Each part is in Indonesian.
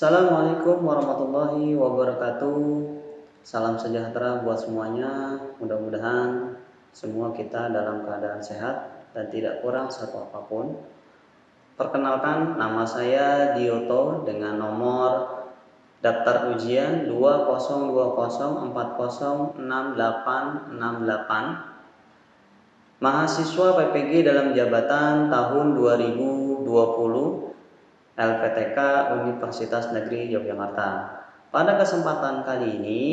Assalamualaikum warahmatullahi wabarakatuh. Salam sejahtera buat semuanya. Mudah-mudahan semua kita dalam keadaan sehat dan tidak kurang satu apapun. Perkenalkan, nama saya Dioto dengan nomor daftar ujian 2020406868. Mahasiswa PPG dalam jabatan tahun 2020 LPTK Universitas Negeri Yogyakarta. Pada kesempatan kali ini,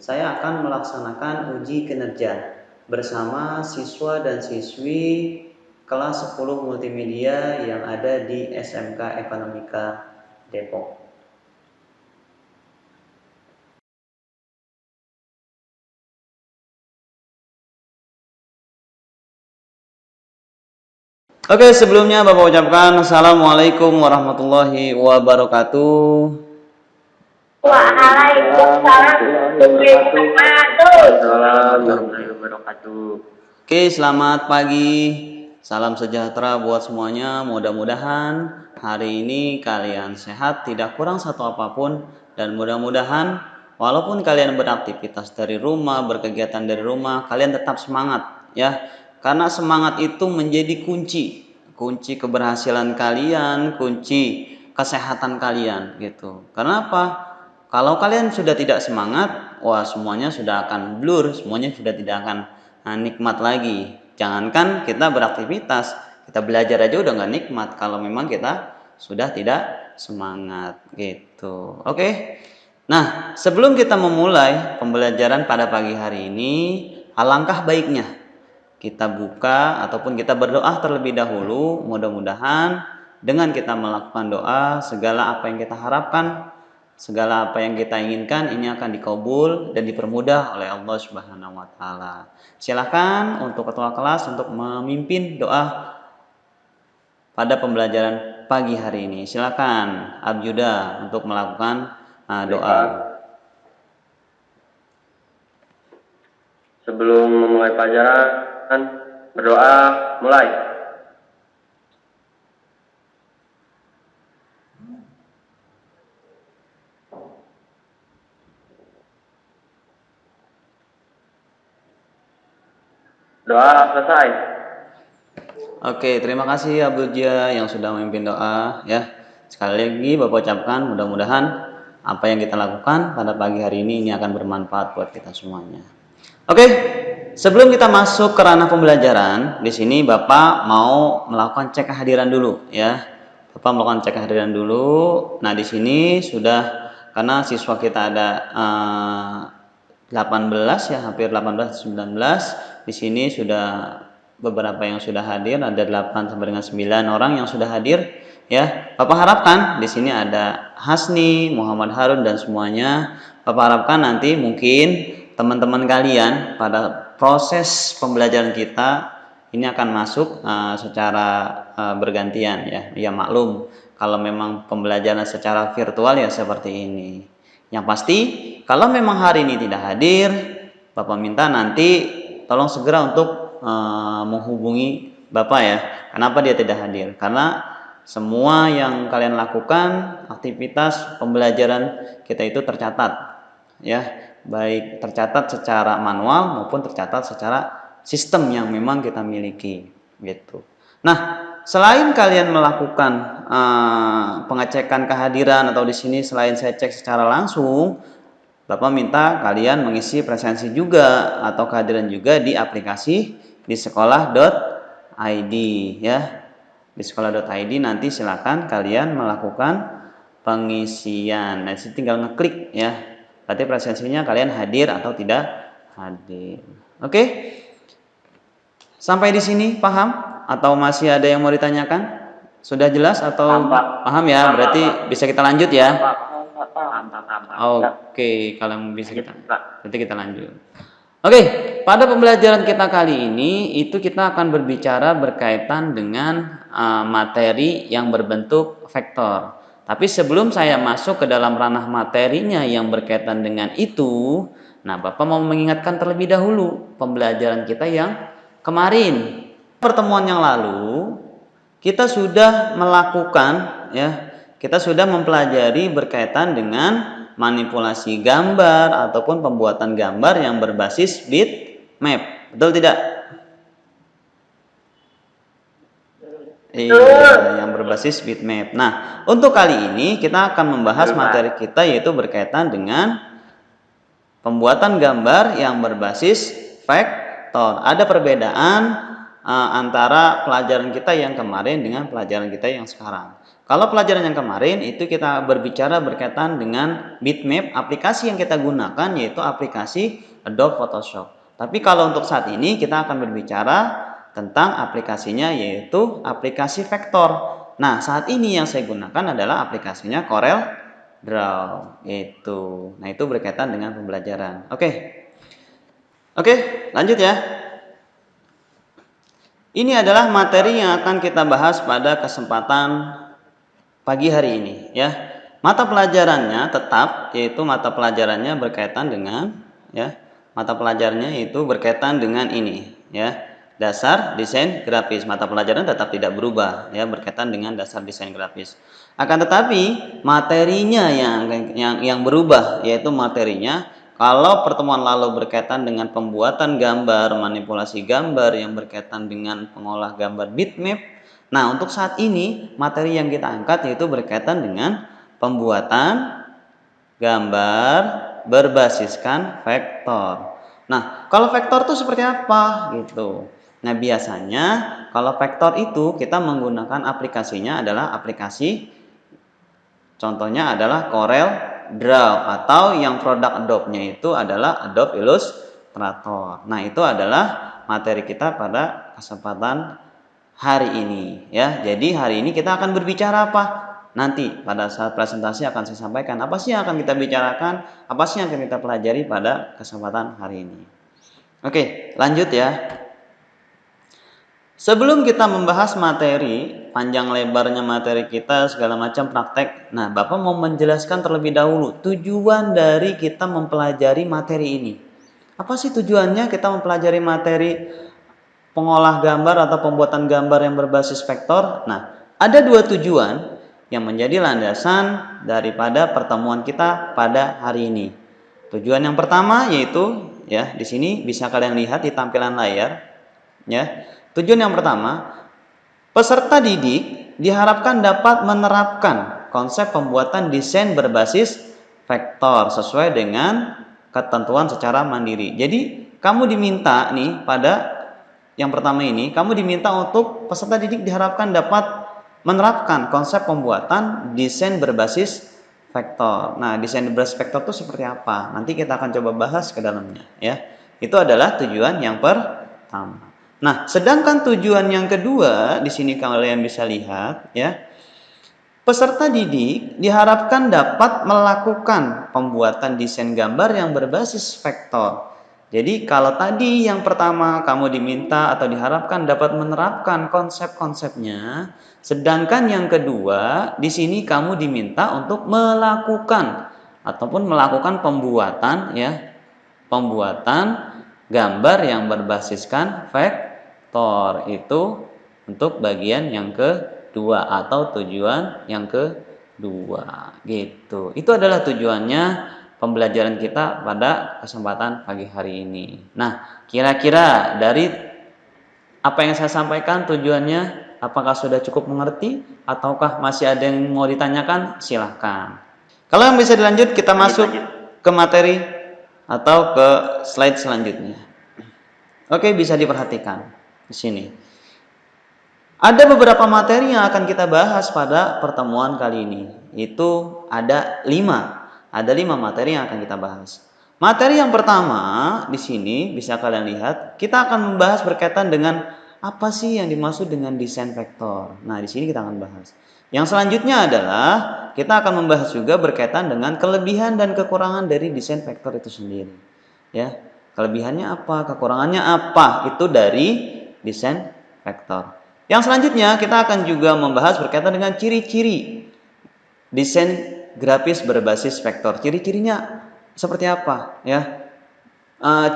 saya akan melaksanakan uji kinerja bersama siswa dan siswi kelas 10 multimedia yang ada di SMK Ekonomika Depok. Oke, sebelumnya Bapak ucapkan Assalamualaikum warahmatullahi wabarakatuh. Waalaikumsalam warahmatullahi wabarakatuh. Oke, selamat pagi. Salam sejahtera buat semuanya. Mudah-mudahan hari ini kalian sehat, tidak kurang satu apapun, dan mudah-mudahan walaupun kalian beraktivitas dari rumah, berkegiatan dari rumah, kalian tetap semangat ya. Karena semangat itu menjadi kunci keberhasilan kalian, kunci kesehatan kalian gitu. Karena apa? Kalau kalian sudah tidak semangat, wah semuanya sudah akan blur, semuanya sudah tidak akan nikmat lagi. Jangankan kita beraktivitas, kita belajar aja udah nggak nikmat kalau memang kita sudah tidak semangat gitu. Oke. Nah, sebelum kita memulai pembelajaran pada pagi hari ini, alangkah baiknya kita buka ataupun kita berdoa terlebih dahulu. Mudah-mudahan dengan kita melakukan doa, segala apa yang kita harapkan, segala apa yang kita inginkan ini akan dikabul dan dipermudah oleh Allah Subhanahu wa taala. Silakan untuk ketua kelas untuk memimpin doa pada pembelajaran pagi hari ini. Silakan Abjuda untuk melakukan doa. Sebelum memulai pelajaran, berdoa mulai. Doa selesai. Oke, terima kasih Abdulja yang sudah memimpin doa ya. Sekali lagi Bapak ucapkan mudah-mudahan apa yang kita lakukan pada pagi hari ini akan bermanfaat buat kita semuanya. Oke, sebelum kita masuk ke ranah pembelajaran, di sini Bapak mau melakukan cek kehadiran dulu ya. Bapak melakukan cek kehadiran dulu. Nah, di sini sudah karena siswa kita ada 18 ya, hampir 18 19. Di sini sudah beberapa yang sudah hadir, ada 8 sampai dengan 9 orang yang sudah hadir ya. Bapak harapkan di sini ada Hasni, Muhammad Harun dan semuanya. Bapak harapkan nanti mungkin teman-teman kalian pada proses pembelajaran kita ini akan masuk secara bergantian ya. Ya maklum kalau memang pembelajaran secara virtual ya seperti ini. Yang pasti kalau memang hari ini tidak hadir, Bapak minta nanti tolong segera untuk menghubungi Bapak ya. Kenapa dia tidak hadir? Karena semua yang kalian lakukan, aktivitas pembelajaran kita itu tercatat ya, baik tercatat secara manual maupun tercatat secara sistem yang memang kita miliki gitu. Nah, selain kalian melakukan pengecekan kehadiran atau di sini selain saya cek secara langsung, Bapak minta kalian mengisi presensi juga atau kehadiran juga di aplikasi di sekolah.id ya. Di sekolah.id nanti silakan kalian melakukan pengisian. Nah, tinggal ngeklik ya. Berarti presensinya kalian hadir atau tidak hadir. Oke? Sampai di sini paham atau masih ada yang mau ditanyakan? Sudah jelas atau paham ya? Berarti bisa kita lanjut ya. Oke, kalau bisa berarti kita lanjut. Oke, pada pembelajaran kita kali ini itu kita akan berbicara berkaitan dengan materi yang berbentuk vektor. Tapi sebelum saya masuk ke dalam ranah materinya yang berkaitan dengan itu, nah Bapak mau mengingatkan terlebih dahulu pembelajaran kita yang kemarin. Pertemuan yang lalu kita sudah melakukan ya, kita sudah mempelajari berkaitan dengan manipulasi gambar ataupun pembuatan gambar yang berbasis bitmap. Betul tidak? Iya, yang berbasis bitmap. Nah, untuk kali ini kita akan membahas materi kita yaitu berkaitan dengan pembuatan gambar yang berbasis vektor. Ada perbedaan antara pelajaran kita yang kemarin dengan pelajaran kita yang sekarang. Kalau pelajaran yang kemarin itu kita berbicara berkaitan dengan bitmap, aplikasi yang kita gunakan yaitu aplikasi Adobe Photoshop. Tapi kalau untuk saat ini kita akan berbicara tentang aplikasinya yaitu aplikasi vektor. Nah, saat ini yang saya gunakan adalah aplikasinya Corel Draw itu. Nah, itu berkaitan dengan pembelajaran. Oke, lanjut ya. Ini adalah materi yang akan kita bahas pada kesempatan pagi hari ini ya. Mata pelajarannya tetap yaitu mata pelajarannya berkaitan dengan mata pelajarannya itu berkaitan dengan ini ya. Dasar desain grafis. Mata pelajaran tetap tidak berubah ya, berkaitan dengan dasar desain grafis. Akan tetapi materinya yang berubah yaitu materinya. Kalau pertemuan lalu berkaitan dengan pembuatan gambar, manipulasi gambar yang berkaitan dengan pengolah gambar bitmap. Nah, untuk saat ini materi yang kita angkat yaitu berkaitan dengan pembuatan gambar berbasiskan vektor. Nah, kalau vektor itu seperti apa gitu? Nah, biasanya kalau vektor itu kita menggunakan aplikasinya adalah aplikasi contohnya adalah Corel Draw atau yang produk Adobe-nya itu adalah Adobe Illustrator. Nah, itu adalah materi kita pada kesempatan hari ini ya. Jadi hari ini kita akan berbicara apa? Nanti pada saat presentasi akan saya sampaikan apa sih yang akan kita bicarakan, apa sih yang akan kita pelajari pada kesempatan hari ini. Oke, lanjut ya. Sebelum kita membahas materi, panjang lebarnya materi kita, segala macam praktek. Nah, Bapak mau menjelaskan terlebih dahulu tujuan dari kita mempelajari materi ini. Apa sih tujuannya kita mempelajari materi pengolah gambar atau pembuatan gambar yang berbasis vektor? Nah, ada dua tujuan yang menjadi landasan daripada pertemuan kita pada hari ini. Tujuan yang pertama yaitu ya, di sini bisa kalian lihat di tampilan layar ya. Tujuan yang pertama, peserta didik diharapkan dapat menerapkan konsep pembuatan desain berbasis vektor sesuai dengan ketentuan secara mandiri. Jadi, kamu diminta nih pada yang pertama ini, kamu diminta untuk peserta didik diharapkan dapat menerapkan konsep pembuatan desain berbasis vektor. Nah, desain berbasis vektor itu seperti apa? Nanti kita akan coba bahas ke dalamnya ya. Itu adalah tujuan yang pertama. Nah, sedangkan tujuan yang kedua di sini kalian bisa lihat ya. Peserta didik diharapkan dapat melakukan pembuatan desain gambar yang berbasis vektor. Jadi kalau tadi yang pertama kamu diminta atau diharapkan dapat menerapkan konsep-konsepnya, sedangkan yang kedua di sini kamu diminta untuk melakukan ataupun melakukan pembuatan gambar yang berbasiskan vektor itu untuk bagian yang kedua atau tujuan yang kedua gitu. Itu adalah tujuannya pembelajaran kita pada kesempatan pagi hari ini. Nah, kira-kira dari apa yang saya sampaikan tujuannya apakah sudah cukup mengerti ataukah masih ada yang mau ditanyakan? Silahkan. Kalau yang bisa dilanjut kita masuk ke materi atau ke slide selanjutnya. Oke, bisa diperhatikan di sini. Ada beberapa materi yang akan kita bahas pada pertemuan kali ini. Itu ada 5 materi yang akan kita bahas. Materi yang pertama di sini bisa kalian lihat, kita akan membahas berkaitan dengan apa sih yang dimaksud dengan desain vektor. Nah, di sini kita akan bahas. Yang selanjutnya adalah kita akan membahas juga berkaitan dengan kelebihan dan kekurangan dari desain vektor itu sendiri. Ya, kelebihannya apa, kekurangannya apa, itu dari desain vektor. Yang selanjutnya kita akan juga membahas berkaitan dengan ciri-ciri desain grafis berbasis vektor. Ciri-cirinya seperti apa ya?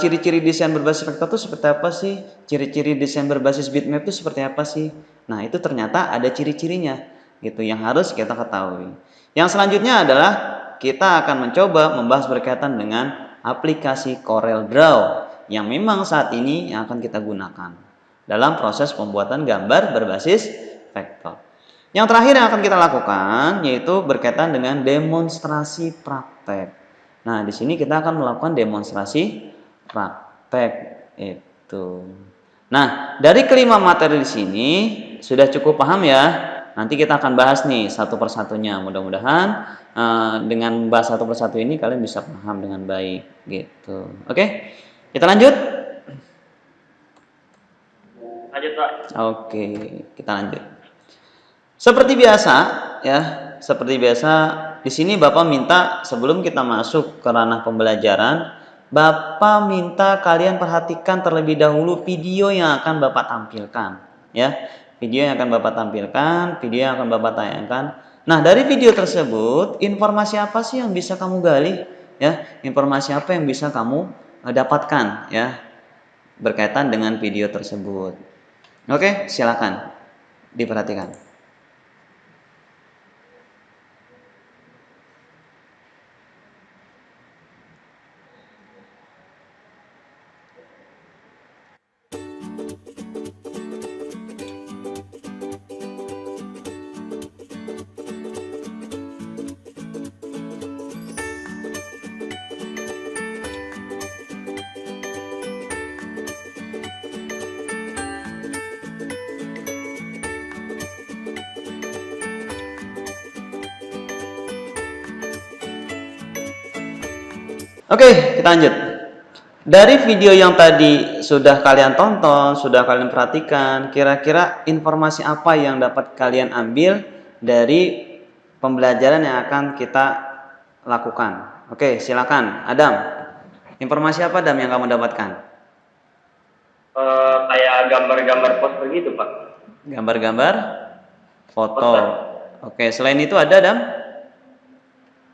Ciri-ciri desain berbasis vektor itu seperti apa sih? Ciri-ciri desain berbasis bitmap itu seperti apa sih? Nah, itu ternyata ada ciri-cirinya. Itu yang harus kita ketahui. Yang selanjutnya adalah kita akan mencoba membahas berkaitan dengan aplikasi CorelDRAW yang memang saat ini yang akan kita gunakan dalam proses pembuatan gambar berbasis vektor. Yang terakhir yang akan kita lakukan yaitu berkaitan dengan demonstrasi praktek. Nah, di sini kita akan melakukan demonstrasi praktek itu. Nah, dari kelima materi di sini sudah cukup paham ya. Nanti kita akan bahas nih satu persatunya. Mudah-mudahan dengan bahas satu persatu ini kalian bisa paham dengan baik gitu. Oke, kita lanjut. Lanjut, Pak. Oke, kita lanjut. Seperti biasa ya, seperti biasa di sini Bapak minta sebelum kita masuk ke ranah pembelajaran, Bapak minta kalian perhatikan terlebih dahulu video yang akan Bapak tampilkan ya. Video yang akan Bapak tampilkan, video yang akan Bapak tayangkan. Nah, dari video tersebut, informasi apa sih yang bisa kamu gali ya? Informasi apa yang bisa kamu dapatkan ya berkaitan dengan video tersebut. Oke, silakan diperhatikan. Oke, kita lanjut. Dari video yang tadi sudah kalian tonton, sudah kalian perhatikan, kira-kira informasi apa yang dapat kalian ambil dari pembelajaran yang akan kita lakukan? Oke, silakan, Adam. Informasi apa, Adam, yang kamu dapatkan? Kayak gambar-gambar poster gitu, Pak. Gambar-gambar, foto. Oke, selain itu ada, Adam?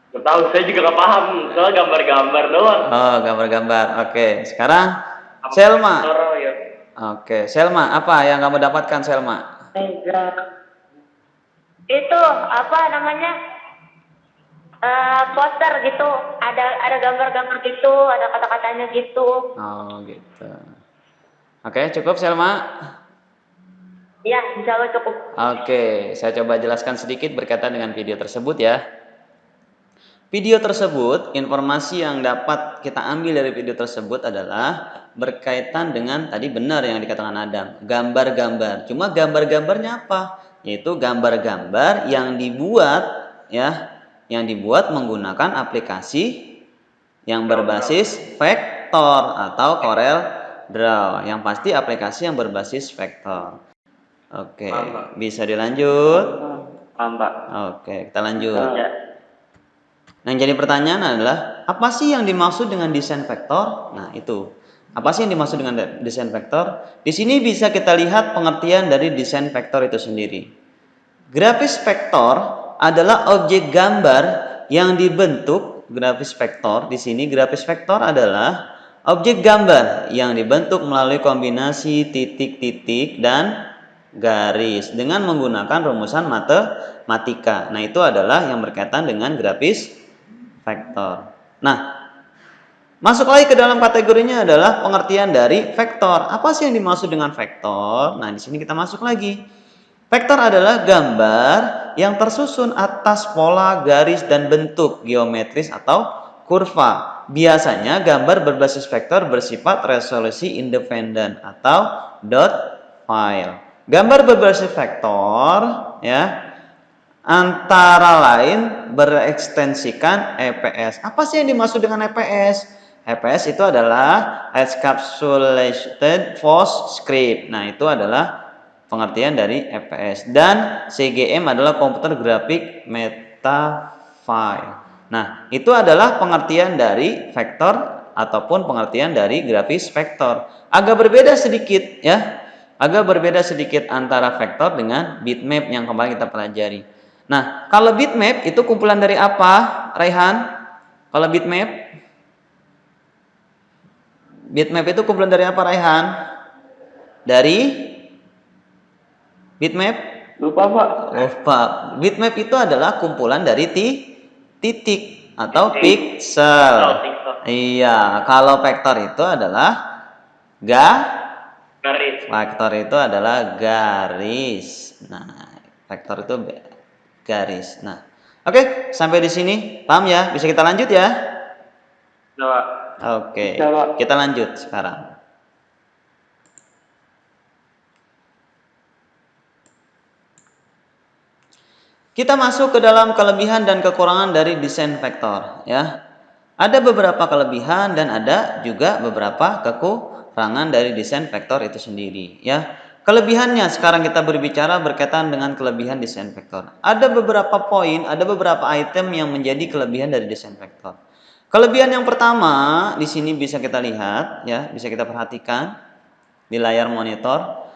Gak tahu, saya juga gak paham. Soal gambar-gambar doang. Oh, gambar-gambar. Oke, sekarang Selma. Ya. Oke, Selma, apa yang kamu dapatkan, Selma? Itu apa namanya, poster gitu, ada gambar-gambar gitu, ada kata-katanya gitu. Oh, gitu. Oke, cukup, Selma? Ya, insya Allah cukup. Oke, saya coba jelaskan sedikit berkaitan dengan video tersebut ya. Video tersebut, informasi yang dapat kita ambil dari video tersebut adalah berkaitan dengan tadi benar yang dikatakan Adam, gambar-gambar. Cuma gambar-gambarnya apa? Yaitu gambar-gambar yang dibuat ya, yang dibuat menggunakan aplikasi yang berbasis vektor atau CorelDRAW. Yang pasti aplikasi yang berbasis vektor. Oke, bisa dilanjut? Paham, Pak. Oke, kita lanjut. Ya. Nah, yang jadi pertanyaan adalah, apa sih yang dimaksud dengan desain vektor? Nah, itu. Apa sih yang dimaksud dengan desain vektor? Di sini bisa kita lihat pengertian dari desain vektor itu sendiri. Grafis vektor adalah objek gambar yang dibentuk, grafis vektor. Di sini grafis vektor adalah objek gambar yang dibentuk melalui kombinasi titik-titik dan garis dengan menggunakan rumusan matematika. Nah, itu adalah yang berkaitan dengan grafis vektor. Nah, masuk lagi ke dalam kategorinya adalah pengertian dari vektor. Apa sih yang dimaksud dengan vektor? Nah, di sini kita masuk lagi. Vektor adalah gambar yang tersusun atas pola, garis, dan bentuk geometris atau kurva. Biasanya gambar berbasis vektor bersifat resolusi independen atau dot file. Gambar berbasis vektor ya antara lain berekstensikan EPS. Apa sih yang dimaksud dengan EPS? EPS itu adalah Encapsulated Force Script. Nah, itu adalah pengertian dari EPS. Dan CGM adalah Computer Graphic Meta File. Nah, itu adalah pengertian dari vektor ataupun pengertian dari grafis vektor. Agak berbeda sedikit ya. Agak berbeda sedikit antara vektor dengan bitmap yang kemarin kita pelajari. Nah, kalau bitmap itu kumpulan dari apa, Raihan? Kalau bitmap? Bitmap itu kumpulan dari apa, Raihan? Dari bitmap? Lupa Pak. Lupa. Bitmap itu adalah kumpulan dari titik atau Titik. pixel. Pixel. Iya, kalau vektor itu adalah Garis. vektor itu adalah garis. Nah, vektor itu garis. Nah, oke, sampai di sini paham ya? Bisa kita lanjut ya? Nah, Pak. Oke, Bisa, Pak. kita lanjut sekarang. Kita masuk ke dalam kelebihan dan kekurangan dari desain vektor, ya. Ada beberapa kelebihan dan ada juga beberapa kekurangan dari desain vektor itu sendiri, ya. Kelebihannya sekarang kita berbicara berkaitan dengan kelebihan desain vektor. Ada beberapa poin, ada beberapa item yang menjadi kelebihan dari desain vektor. Kelebihan yang pertama di sini bisa kita lihat, ya, bisa kita perhatikan di layar monitor.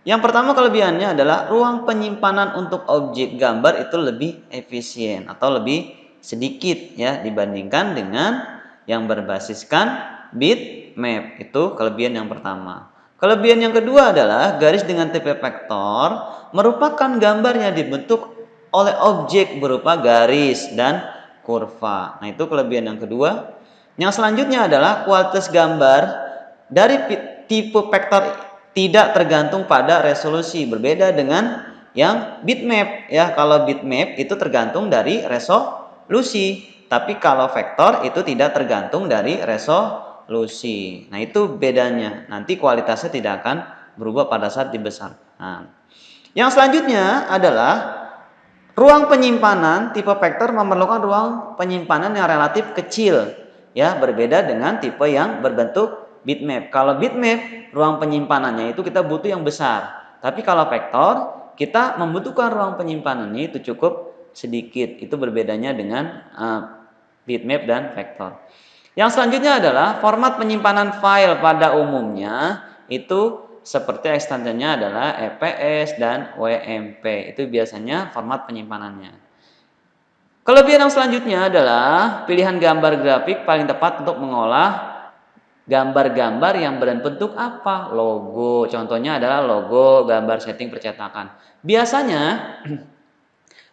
Yang pertama kelebihannya adalah ruang penyimpanan untuk objek gambar itu lebih efisien atau lebih sedikit ya dibandingkan dengan yang berbasiskan bitmap. Itu kelebihan yang pertama. Kelebihan yang kedua adalah garis dengan tipe vektor merupakan gambar yang dibentuk oleh objek berupa garis dan kurva. Nah, itu kelebihan yang kedua. Yang selanjutnya adalah kualitas gambar dari tipe vektor tidak tergantung pada resolusi, berbeda dengan yang bitmap ya. Kalau bitmap itu tergantung dari resolusi, tapi kalau vektor itu tidak tergantung dari resolusi. Nah, itu bedanya. Nanti kualitasnya tidak akan berubah pada saat dibesarkan. Yang selanjutnya adalah ruang penyimpanan. Tipe vektor memerlukan ruang penyimpanan yang relatif kecil ya, berbeda dengan tipe yang berbentuk bitmap. Kalau bitmap ruang penyimpanannya itu kita butuh yang besar. Tapi kalau vektor kita membutuhkan ruang penyimpanannya itu cukup sedikit. Itu berbedanya dengan bitmap dan vektor. Yang selanjutnya adalah format penyimpanan file pada umumnya itu seperti ekstensinya adalah EPS dan WMP. Itu biasanya format penyimpanannya. Kelebihan yang selanjutnya adalah pilihan gambar grafik paling tepat untuk mengolah gambar-gambar yang berbentuk apa? Logo. Contohnya adalah logo, gambar setting percetakan. Biasanya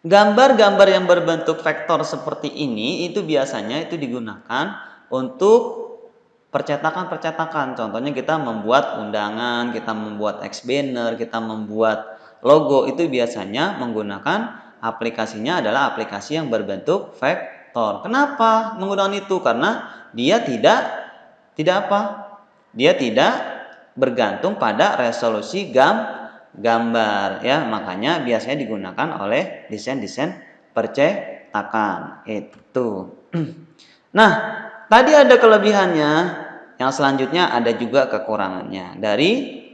gambar-gambar yang berbentuk vektor seperti ini itu biasanya itu digunakan untuk percetakan-percetakan. Contohnya kita membuat undangan, kita membuat X-banner, kita membuat logo, itu biasanya menggunakan aplikasinya adalah aplikasi yang berbentuk vektor. Kenapa menggunakan itu? Karena dia tidak apa? Dia tidak bergantung pada resolusi gambar ya. Makanya biasanya digunakan oleh desain-desain percetakan itu. Nah, tadi ada kelebihannya, yang selanjutnya ada juga kekurangannya dari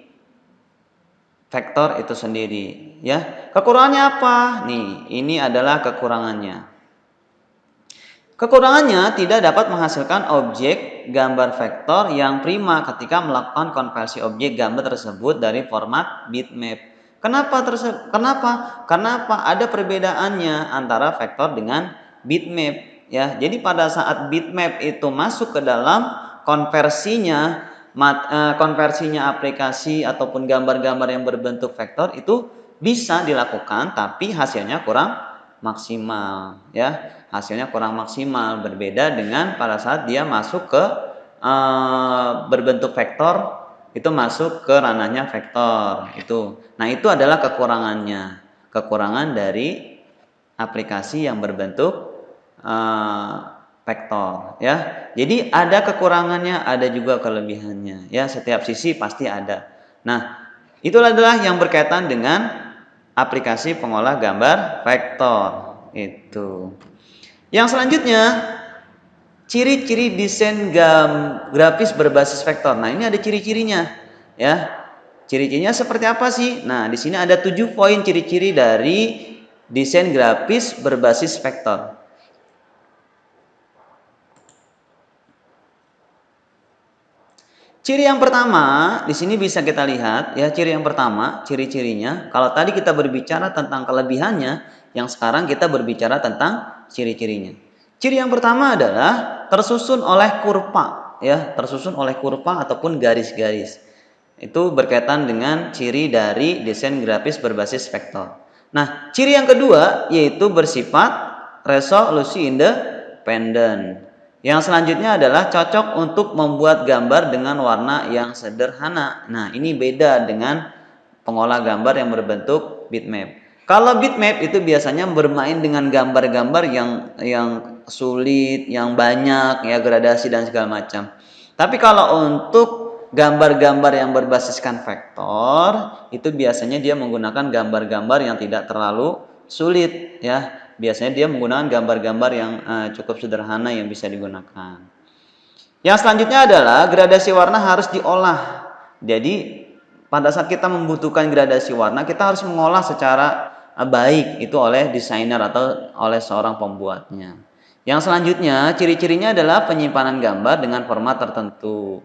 vektor itu sendiri ya. Kekurangannya apa? Nih, ini adalah kekurangannya. Kekurangannya tidak dapat menghasilkan objek gambar vektor yang prima ketika melakukan konversi objek gambar tersebut dari format bitmap. Kenapa? Kenapa? Ada perbedaannya antara vektor dengan bitmap ya. Jadi pada saat bitmap itu masuk ke dalam konversinya aplikasi ataupun gambar-gambar yang berbentuk vektor itu bisa dilakukan, tapi hasilnya kurang maksimal ya. Hasilnya kurang maksimal, berbeda dengan pada saat dia masuk ke berbentuk vektor, itu masuk ke ranahnya vektor itu. Nah, itu adalah kekurangan dari aplikasi yang berbentuk vektor ya. Jadi ada kekurangannya, ada juga kelebihannya ya. Setiap sisi pasti ada. Nah, itulah adalah yang berkaitan dengan aplikasi pengolah gambar vektor itu. Yang selanjutnya, ciri-ciri desain grafis berbasis vektor. Nah, ini ada ciri-cirinya ya. Ciri-cirinya seperti apa sih? Nah, di sini ada 7 poin ciri-ciri dari desain grafis berbasis vektor. Ciri yang pertama, di sini bisa kita lihat ya, ciri yang pertama, ciri-cirinya. Kalau tadi kita berbicara tentang kelebihannya, yang sekarang kita berbicara tentang ciri-cirinya. Ciri yang pertama adalah tersusun oleh kurva ya, tersusun oleh kurva ataupun garis-garis. Itu berkaitan dengan ciri dari desain grafis berbasis vektor. Nah, ciri yang kedua yaitu bersifat resolusi independen. Yang selanjutnya adalah cocok untuk membuat gambar dengan warna yang sederhana. Nah, ini beda dengan pengolah gambar yang berbentuk bitmap. Kalau bitmap itu biasanya bermain dengan gambar-gambar yang sulit, yang banyak, ya gradasi dan segala macam. Tapi kalau untuk gambar-gambar yang berbasiskan vektor, itu biasanya dia menggunakan gambar-gambar yang tidak terlalu sulit, ya. Biasanya dia menggunakan gambar-gambar yang cukup sederhana yang bisa digunakan. Yang selanjutnya adalah gradasi warna harus diolah. Jadi pada saat kita membutuhkan gradasi warna, kita harus mengolah secara baik itu oleh desainer atau oleh seorang pembuatnya. Yang selanjutnya, ciri-cirinya adalah penyimpanan gambar dengan format tertentu.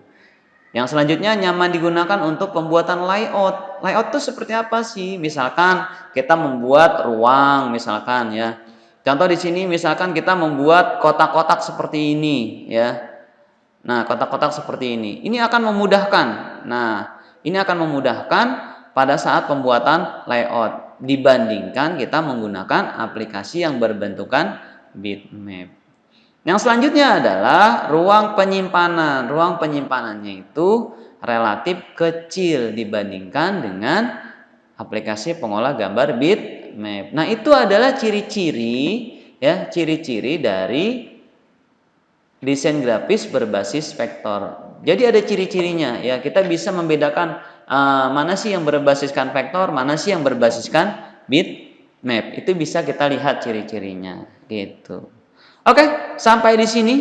Yang selanjutnya nyaman digunakan untuk pembuatan layout. Layout itu seperti apa sih? Misalkan kita membuat ruang, misalkan ya. Contoh di sini misalkan kita membuat kotak-kotak seperti ini, ya. Nah, kotak-kotak seperti ini. Ini akan memudahkan. Nah, ini akan memudahkan pada saat pembuatan layout dibandingkan kita menggunakan aplikasi yang berbentukan bitmap. Yang selanjutnya adalah ruang penyimpanan. Ruang penyimpanannya itu relatif kecil dibandingkan dengan aplikasi pengolah gambar bitmap. Nah, itu adalah ciri-ciri ya, ciri-ciri dari desain grafis berbasis vektor. Jadi ada ciri-cirinya ya, kita bisa membedakan mana sih yang berbasiskan vektor, mana sih yang berbasiskan bitmap. Itu bisa kita lihat ciri-cirinya gitu. Oke, sampai di sini.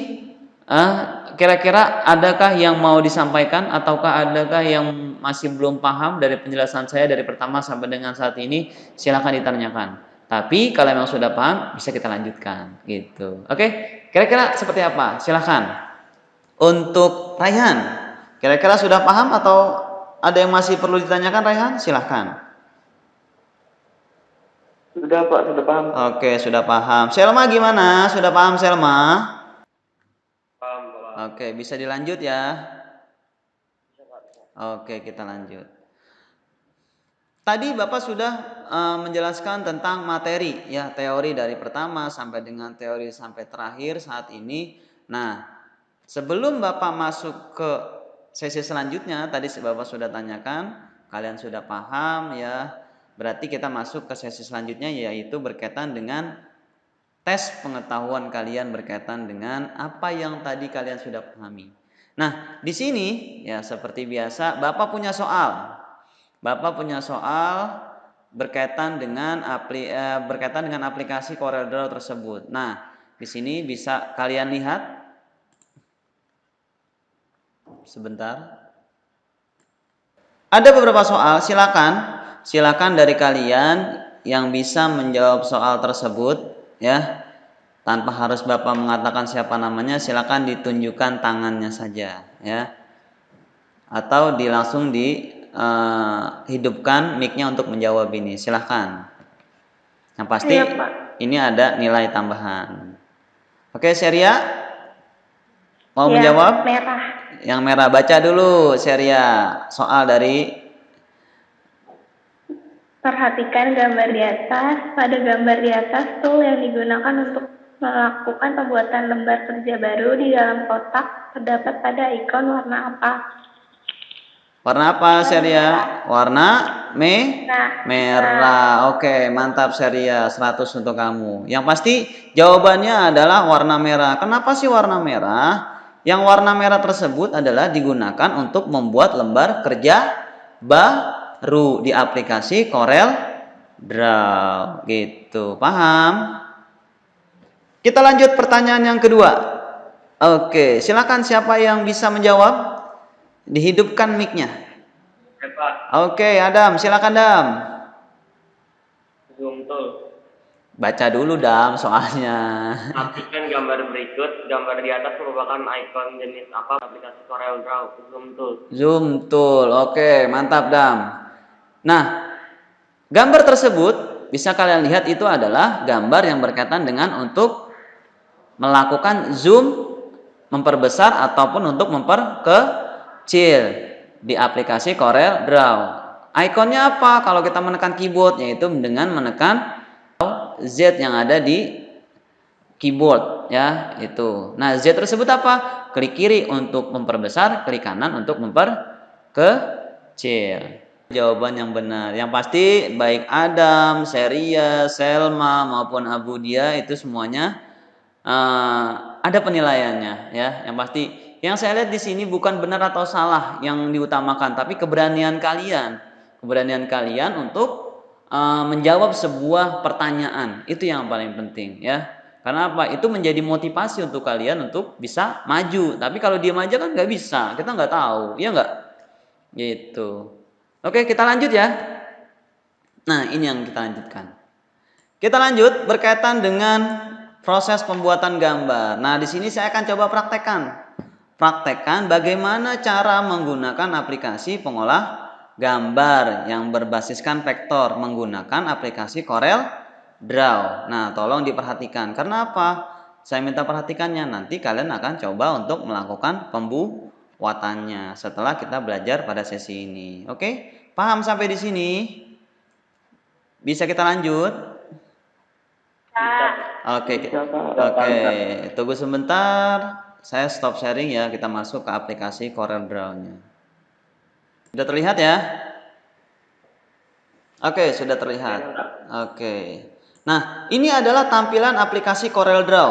Kira-kira adakah yang mau disampaikan ataukah adakah yang masih belum paham dari penjelasan saya dari pertama sampai dengan saat ini? Silakan ditanyakan. Tapi kalau memang sudah paham, bisa kita lanjutkan gitu. Oke, kira-kira seperti apa? Silakan. Untuk Raihan, kira-kira sudah paham atau ada yang masih perlu ditanyakan, Raihan? Silakan. Sudah Pak, sudah paham. Oke, sudah paham. Selma gimana? Sudah paham Selma? Paham, Pak. Oke, bisa dilanjut ya. Oke, kita lanjut. Tadi Bapak sudah menjelaskan tentang materi ya, teori dari pertama sampai dengan teori sampai terakhir saat ini. Nah, sebelum Bapak masuk ke sesi selanjutnya, tadi Bapak sudah tanyakan, kalian sudah paham ya. Berarti kita masuk ke sesi selanjutnya yaitu berkaitan dengan tes pengetahuan kalian berkaitan dengan apa yang tadi kalian sudah pahami. Nah, di sini ya seperti biasa Bapak punya soal. Bapak punya soal berkaitan dengan aplikasi CorelDRAW tersebut. Nah, di sini bisa kalian lihat. Sebentar. Ada beberapa soal, silakan dari kalian yang bisa menjawab soal tersebut ya. Tanpa harus Bapak mengatakan siapa namanya, silakan ditunjukkan tangannya saja ya. Atau langsung hidupkan mic-nya untuk menjawab ini. Silahkan. Yang pasti ini ada nilai tambahan. Oke, Seria mau menjawab? Merah. Yang merah, baca dulu Seria soal dari. Perhatikan gambar di atas. Pada gambar di atas, tool yang digunakan untuk melakukan pembuatan lembar kerja baru di dalam kotak terdapat pada ikon warna apa? Warna apa, Seria? Warna merah. Oke, mantap Seria, 100 untuk kamu. Yang pasti jawabannya adalah warna merah. Kenapa sih warna merah? Yang warna merah tersebut adalah digunakan untuk membuat lembar kerja baru di aplikasi CorelDRAW gitu. Paham? Kita lanjut pertanyaan yang kedua. Oke, silakan siapa yang bisa menjawab? Dihidupkan mic-nya. Oke, Adam, silakan Dam. Zoom tool. Baca dulu Dam soalnya. Perhatikan gambar berikut. Gambar di atas merupakan ikon jenis apa aplikasi CorelDRAW? Zoom tool. Zoom tool. Oke, mantap Dam. Nah, gambar tersebut bisa kalian lihat itu adalah gambar yang berkaitan dengan untuk melakukan zoom, memperbesar ataupun untuk memperkecil di aplikasi CorelDRAW. Ikonnya apa? Kalau kita menekan keyboard, yaitu dengan menekan Z yang ada di keyboard ya, itu. Nah, Z tersebut apa? Klik kiri untuk memperbesar, klik kanan untuk memperkecil. Jawaban yang benar. Yang pasti baik Adam, Seria, Selma maupun Abu Dia itu semuanya ada penilaiannya ya. Yang pasti yang saya lihat di sini bukan benar atau salah yang diutamakan, tapi keberanian kalian. Keberanian kalian untuk menjawab sebuah pertanyaan. Itu yang paling penting ya. Karena apa? Itu menjadi motivasi untuk kalian untuk bisa maju. Tapi kalau diam aja kan nggak bisa. Kita nggak tahu, ya nggak? Gitu. Oke, kita lanjut ya. Nah, ini yang kita lanjutkan. Kita lanjut berkaitan dengan proses pembuatan gambar. Nah, di sini saya akan coba praktekkan bagaimana cara menggunakan aplikasi pengolah gambar yang berbasiskan vektor menggunakan aplikasi Corel Draw. Nah, tolong diperhatikan. Karena apa? Saya minta perhatikannya. Nanti kalian akan coba untuk melakukan pembuatannya setelah kita belajar pada sesi ini. Oke? Paham sampai di sini? Bisa kita lanjut? Oke. Tunggu sebentar. Saya stop sharing ya. Kita masuk ke aplikasi Corel Draw-nya. Sudah terlihat ya? Oke, sudah terlihat. Oke. Nah, ini adalah tampilan aplikasi Corel Draw.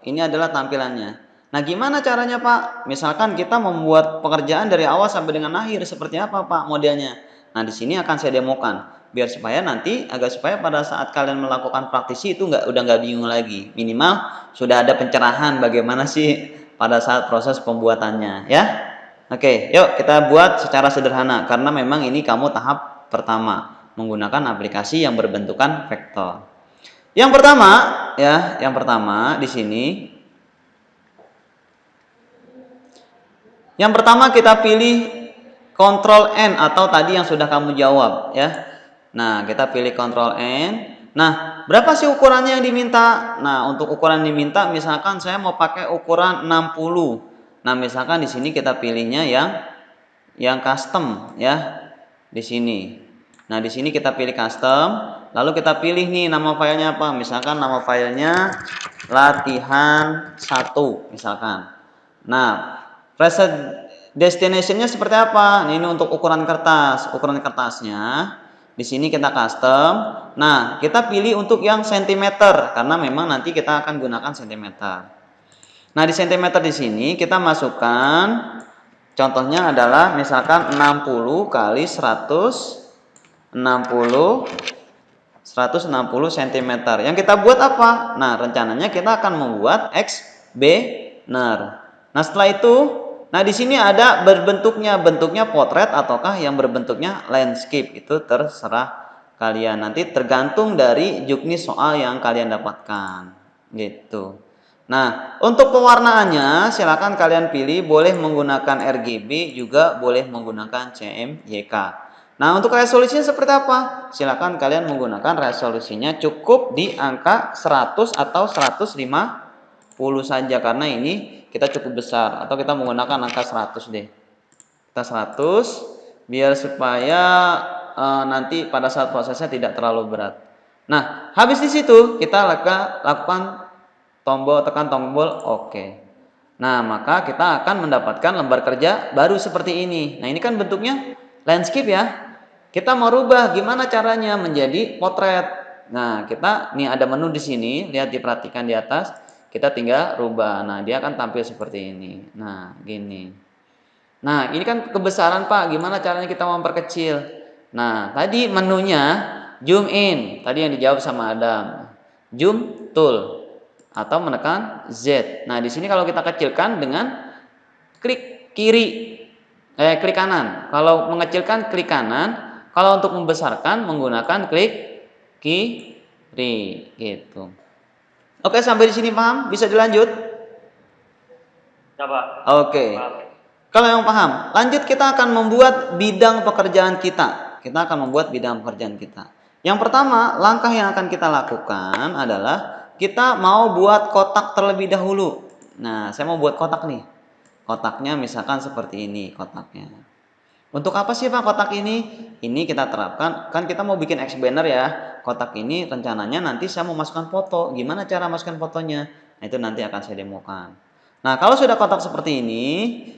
Ini adalah tampilannya. Nah, gimana caranya, Pak? Misalkan kita membuat pekerjaan dari awal sampai dengan akhir, seperti apa, Pak, modelnya? Nah, di sini akan saya demokan, biar supaya pada saat kalian melakukan praktisi itu udah nggak bingung lagi. Minimal sudah ada pencerahan bagaimana sih pada saat proses pembuatannya, ya. Oke, yuk kita buat secara sederhana karena memang ini kamu tahap pertama menggunakan aplikasi yang berbentukan vektor. Yang pertama di sini. Yang pertama kita pilih Ctrl N atau tadi yang sudah kamu jawab ya. Nah, kita pilih Ctrl N. Nah, berapa sih ukurannya yang diminta? Nah, untuk ukuran diminta misalkan saya mau pakai ukuran 60. Nah, misalkan di sini kita pilihnya yang custom ya. Di sini. Nah, di sini kita pilih custom. Lalu kita pilih nih nama filenya apa? Misalkan nama filenya latihan 1 misalkan. Nah, preset destination-nya seperti apa? Nah, ini untuk ukuran kertasnya. Di sini kita custom. Nah, kita pilih untuk yang sentimeter karena memang nanti kita akan gunakan sentimeter. Nah, di sentimeter di sini kita masukkan contohnya adalah misalkan 60 kali 160 cm. Yang kita buat apa? Nah, rencananya kita akan membuat X-banner. Nah, setelah itu, nah di sini ada bentuknya potret ataukah yang berbentuknya landscape. Itu terserah kalian. Nanti tergantung dari juknis soal yang kalian dapatkan. Gitu. Nah, untuk pewarnaannya silakan kalian pilih boleh menggunakan RGB juga boleh menggunakan CMYK. Nah, untuk resolusinya seperti apa? Silakan kalian menggunakan resolusinya cukup di angka 100 atau 150 saja karena ini kita cukup besar atau kita menggunakan angka 100 deh. Kita 100 biar supaya nanti pada saat prosesnya tidak terlalu berat. Nah, habis di situ kita lakukan tekan tombol OK. Nah, maka kita akan mendapatkan lembar kerja baru seperti ini. Nah, ini kan bentuknya landscape ya. Kita mau rubah gimana caranya menjadi potret. Nah, kita nih ada menu di sini, lihat diperhatikan di atas. Kita tinggal rubah. Nah, dia akan tampil seperti ini. Nah, gini. Nah, ini kan kebesaran, Pak. Gimana caranya kita memperkecil? Nah, tadi menunya zoom in. Tadi yang dijawab sama Adam. Zoom tool atau menekan Z. Nah, di sini kalau kita kecilkan dengan klik klik kanan. Kalau mengecilkan klik kanan. Kalau untuk membesarkan menggunakan klik kiri gitu. Oke, sampai di sini paham? Bisa dilanjut? Coba. Oke. Kalau yang paham, lanjut kita akan membuat bidang pekerjaan kita. Yang pertama, langkah yang akan kita lakukan adalah kita mau buat kotak terlebih dahulu. Nah, saya mau buat kotak nih. Kotaknya misalkan seperti ini kotaknya. Untuk apa sih Pak kotak ini? Ini kita terapkan, kan kita mau bikin X-banner ya. Kotak ini rencananya nanti saya mau masukkan foto. Gimana cara masukkan fotonya? Nah, itu nanti akan saya demokan. Nah, kalau sudah kotak seperti ini,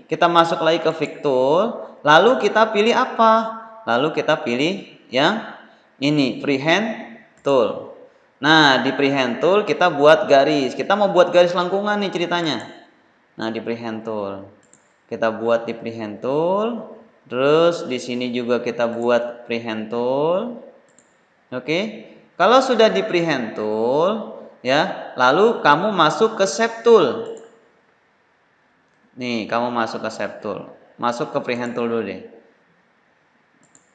kita masuk lagi ke Victool, lalu kita pilih apa? Lalu kita pilih yang ini, freehand tool. Nah, di freehand tool kita buat garis. Kita mau buat garis lengkungan nih ceritanya. Nah, di freehand tool. Kita buat di freehand tool. Terus di sini juga kita buat freehand tool. Oke. Kalau sudah di freehand tool, ya, lalu kamu masuk ke shape tool. Nih, kamu masuk ke shape tool. Masuk ke freehand tool dulu deh.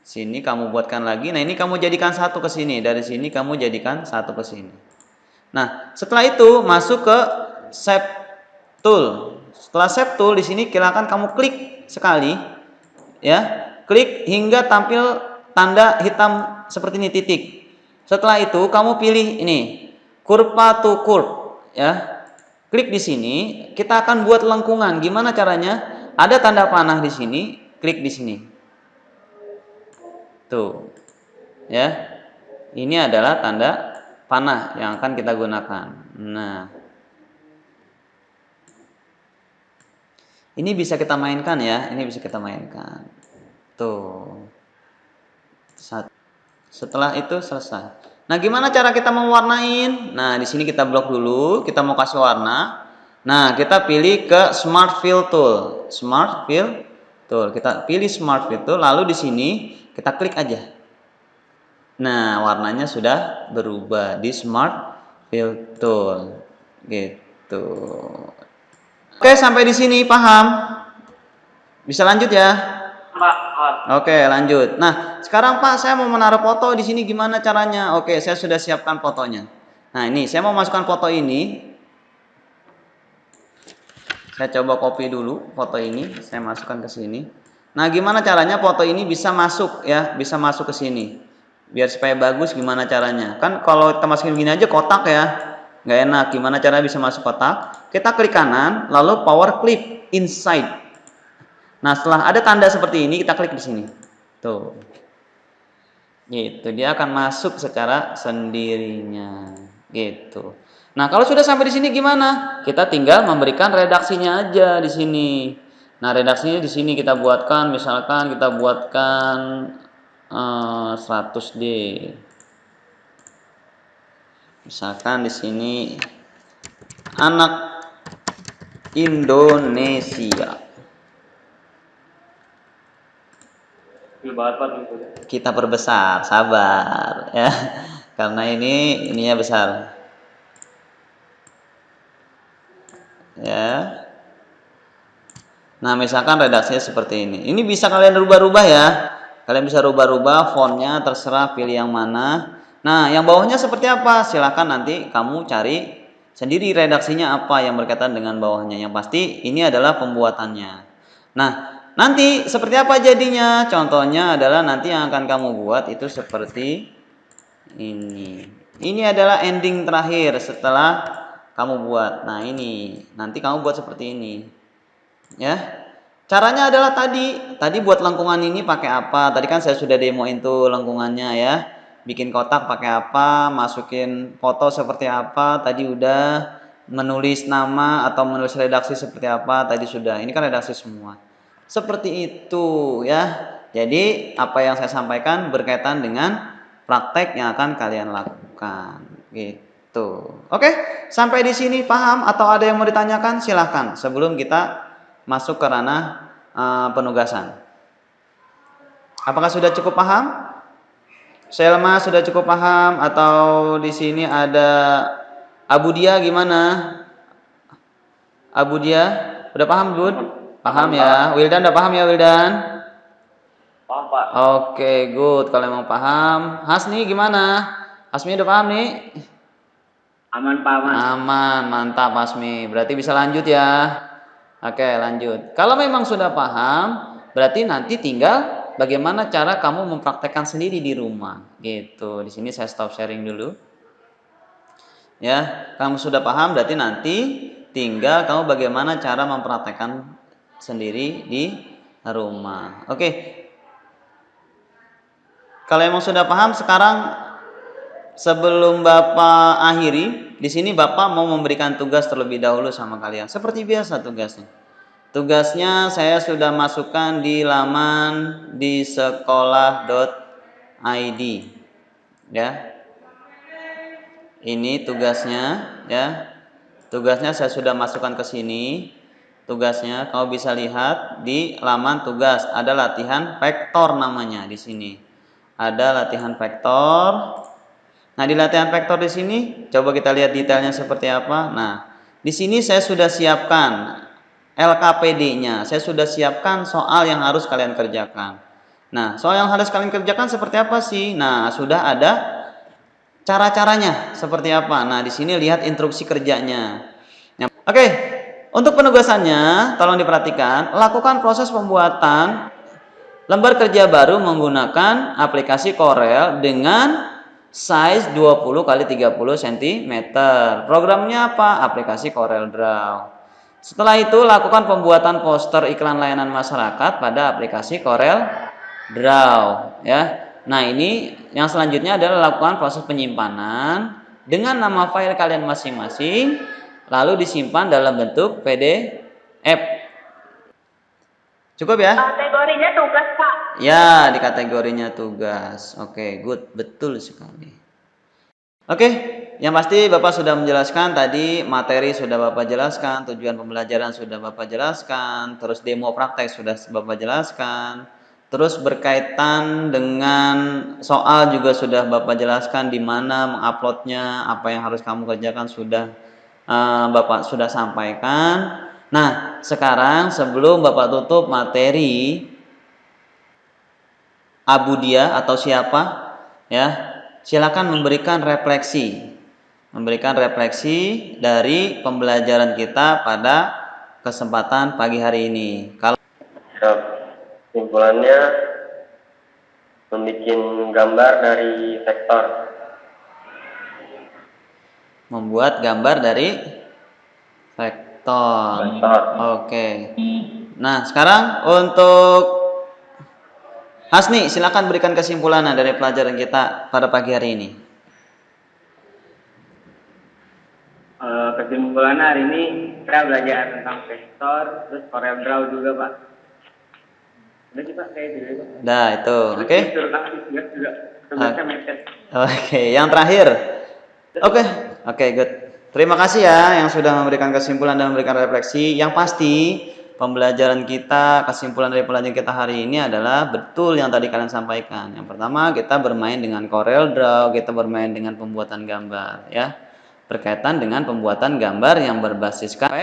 Sini kamu buatkan lagi. Nah, ini kamu jadikan satu ke sini. Dari sini kamu jadikan satu ke sini. Nah, setelah itu masuk ke shape tool. Setelah shape tool di sini silakan kamu klik sekali. Ya, klik hingga tampil tanda hitam seperti ini titik. Setelah itu kamu pilih ini kurva to curve ya. Klik di sini, kita akan buat lengkungan. Gimana caranya? Ada tanda panah di sini, klik di sini. Tuh. Ya. Ini adalah tanda panah yang akan kita gunakan. Nah, ini bisa kita mainkan ya, ini bisa kita mainkan. Tuh. Setelah itu selesai. Nah, gimana cara kita mewarnain? Nah, di sini kita blok dulu, kita mau kasih warna. Nah, kita pilih ke Smart Fill Tool. Smart Fill Tool. Kita pilih Smart Fill Tool, lalu di sini kita klik aja. Nah, warnanya sudah berubah di Smart Fill Tool. Gitu. Oke, sampai di sini paham? Bisa lanjut ya? Pak. Oke, lanjut. Nah, sekarang Pak, saya mau menaruh foto di sini gimana caranya? Oke, saya sudah siapkan fotonya. Nah, ini saya mau masukkan foto ini. Saya coba copy dulu foto ini, saya masukkan ke sini. Nah, gimana caranya foto ini bisa masuk ya, bisa masuk ke sini. Biar supaya bagus gimana caranya? Kan kalau kita masukin gini aja kotak ya. Nggak enak. Gimana cara bisa masuk kotak? Kita klik kanan, lalu power clip inside. Nah, setelah ada tanda seperti ini, kita klik di sini. Tuh. Gitu, dia akan masuk secara sendirinya. Gitu. Nah, kalau sudah sampai di sini gimana? Kita tinggal memberikan redaksinya aja di sini. Nah, redaksinya di sini kita buatkan, misalkan kita buatkan 100D. Misalkan di sini anak Indonesia. Kita perbesar, sabar ya. Karena ininya besar. Ya. Nah, misalkan redaksinya seperti ini. Ini bisa kalian rubah-rubah ya. Kalian bisa rubah-rubah fontnya, terserah pilih yang mana. Nah, yang bawahnya seperti apa? Silahkan nanti kamu cari sendiri redaksinya apa yang berkaitan dengan bawahnya. Yang pasti ini adalah pembuatannya. Nah, nanti seperti apa jadinya? Contohnya adalah nanti yang akan kamu buat itu seperti ini. Ini adalah ending terakhir setelah kamu buat. Nah, ini nanti kamu buat seperti ini. Ya. Caranya adalah tadi buat lengkungan ini pakai apa? Tadi kan saya sudah demoin tuh lengkungannya ya. Bikin kotak pakai apa? Masukin foto seperti apa? Tadi udah menulis nama atau menulis redaksi seperti apa? Tadi sudah. Ini kan redaksi semua. Seperti itu ya. Jadi apa yang saya sampaikan berkaitan dengan praktek yang akan kalian lakukan. Gitu. Oke, sampai di sini paham atau ada yang mau ditanyakan? Silahkan sebelum kita masuk ke ranah penugasan. Apakah sudah cukup paham? Selma sudah cukup paham atau di sini ada Abu Dia gimana? Abu Dia udah paham, Bud? Paham ya. Wildan udah paham ya, Wildan? Paham, Pak. Oke, good. Kalau emang paham. Hasni gimana? Hasmi udah paham nih? Aman, Pak, aman. Aman, mantap Hasmi. Berarti bisa lanjut ya. Oke, lanjut. Kalau memang sudah paham, berarti nanti tinggal bagaimana cara kamu mempraktekkan sendiri di rumah. Gitu. Di sini saya stop sharing dulu. Ya, kamu sudah paham berarti nanti tinggal kamu bagaimana cara mempraktekkan sendiri di rumah. Oke. Kalau emang sudah paham, sekarang sebelum Bapak akhiri, di sini Bapak mau memberikan tugas terlebih dahulu sama kalian. Seperti biasa tugasnya. Tugasnya saya sudah masukkan di laman di sekolah.id. Ya. Ini tugasnya, ya. Tugasnya saya sudah masukkan ke sini. Tugasnya kau bisa lihat di laman tugas, ada latihan vektor namanya di sini. Ada latihan vektor. Nah, di latihan vektor di sini coba kita lihat detailnya seperti apa. Nah, di sini saya sudah siapkan LKPD-nya. Saya sudah siapkan soal yang harus kalian kerjakan. Nah, soal yang harus kalian kerjakan seperti apa sih? Nah, sudah ada cara-caranya seperti apa. Nah, di sini lihat instruksi kerjanya. Oke, untuk penugasannya tolong diperhatikan, lakukan proses pembuatan lembar kerja baru menggunakan aplikasi Corel dengan size 20 x 30 cm. Programnya apa? Aplikasi Corel Draw. Setelah itu lakukan pembuatan poster iklan layanan masyarakat pada aplikasi Corel Draw, ya. Nah, ini yang selanjutnya adalah lakukan proses penyimpanan dengan nama file kalian masing-masing, lalu disimpan dalam bentuk PDF. Cukup ya? Kategorinya tugas, Pak. Ya, di kategorinya tugas. Oke, good. Betul sekali. Oke, yang pasti Bapak sudah menjelaskan tadi, materi sudah Bapak jelaskan, tujuan pembelajaran sudah Bapak jelaskan, terus demo praktek sudah Bapak jelaskan, terus berkaitan dengan soal juga sudah Bapak jelaskan, di mana menguploadnya, apa yang harus kamu kerjakan sudah Bapak sudah sampaikan. Nah, sekarang sebelum Bapak tutup materi, Abu Dia atau siapa, ya, silakan memberikan refleksi dari pembelajaran kita pada kesempatan pagi hari ini. Kalau Kesimpulannya, membuat gambar dari vektor. membuat gambar dari vektor. Oke. Nah, sekarang untuk Hasni, silakan berikan kesimpulan dari pelajaran kita pada pagi hari ini. Kesimpulannya hari ini kita belajar tentang vektor, terus Corel Draw juga, Pak. Udah sih, Pak, saya dulu. Nah, itu, oke. Oke, yang terakhir. Oke, good. Terima kasih ya yang sudah memberikan kesimpulan dan memberikan refleksi. Yang pasti pembelajaran kita, kesimpulan dari pelajaran kita hari ini adalah betul yang tadi kalian sampaikan. Yang pertama, kita bermain dengan Corel Draw, kita bermain dengan pembuatan gambar, ya. Berkaitan dengan pembuatan gambar yang berbasiskan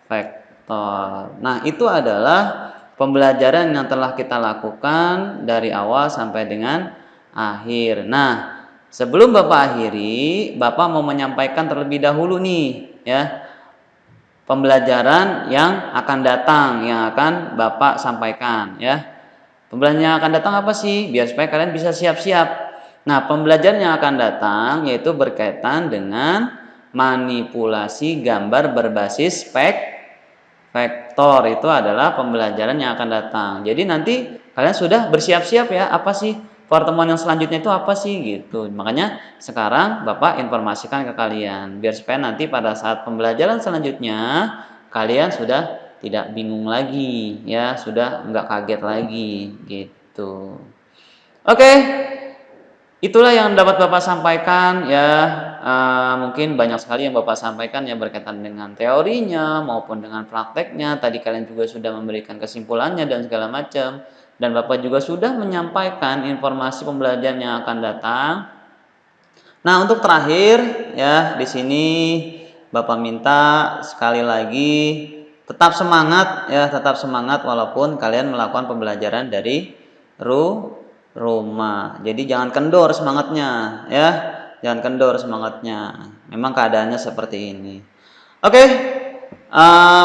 vektor. Nah, itu adalah pembelajaran yang telah kita lakukan dari awal sampai dengan akhir. Nah, sebelum Bapak akhiri, Bapak mau menyampaikan terlebih dahulu nih, ya, pembelajaran yang akan datang, yang akan Bapak sampaikan, ya. Pembelajaran yang akan datang apa sih? Biar supaya kalian bisa siap-siap. Nah, pembelajaran yang akan datang yaitu berkaitan dengan manipulasi gambar berbasis vektor. Itu adalah pembelajaran yang akan datang. Jadi nanti kalian sudah bersiap-siap ya, apa sih pertemuan yang selanjutnya itu apa sih gitu. Makanya sekarang Bapak informasikan ke kalian biar supaya nanti pada saat pembelajaran selanjutnya kalian sudah tidak bingung lagi, ya, sudah nggak kaget lagi gitu. Oke, itulah yang dapat Bapak sampaikan, ya. Mungkin banyak sekali yang Bapak sampaikan yang berkaitan dengan teorinya maupun dengan prakteknya. Tadi kalian juga sudah memberikan kesimpulannya dan segala macam. Dan Bapak juga sudah menyampaikan informasi pembelajaran yang akan datang. Nah, untuk terakhir, ya, di sini Bapak minta sekali lagi tetap semangat, ya, tetap semangat walaupun kalian melakukan pembelajaran dari rumah. Jadi jangan kendor semangatnya, ya. Jangan kendor semangatnya. Memang keadaannya seperti ini. Oke.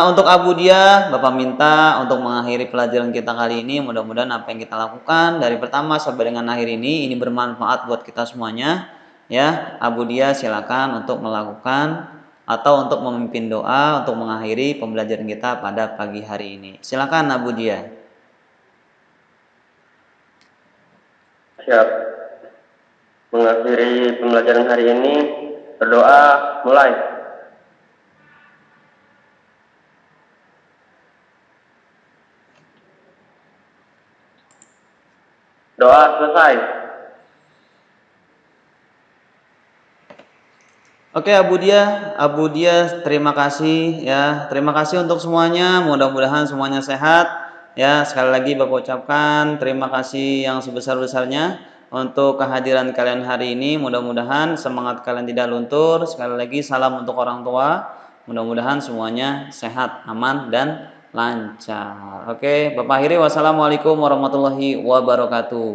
Untuk Abu Dia, Bapak minta untuk mengakhiri pelajaran kita kali ini. Mudah-mudahan apa yang kita lakukan dari pertama sampai dengan akhir ini bermanfaat buat kita semuanya. Ya, Abu Dia silakan untuk melakukan atau untuk memimpin doa untuk mengakhiri pembelajaran kita pada pagi hari ini. Silakan Abu Dia. Siap. Mengakhiri pembelajaran hari ini, berdoa mulai. Doa selesai. Oke, Abu Dia, terima kasih ya. Terima kasih untuk semuanya. Mudah-mudahan semuanya sehat. Ya, sekali lagi Bapak ucapkan terima kasih yang sebesar-besarnya untuk kehadiran kalian hari ini. Mudah-mudahan semangat kalian tidak luntur. Sekali lagi salam untuk orang tua. Mudah-mudahan semuanya sehat, aman dan lancar. Oke, Bapak akhiri wassalamualaikum warahmatullahi wabarakatuh.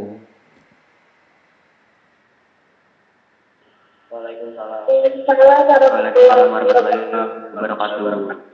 Waalaikumsalam. Waalaikumsalam warahmatullahi Waalaikumsalam warahmatullahi wabarakatuh.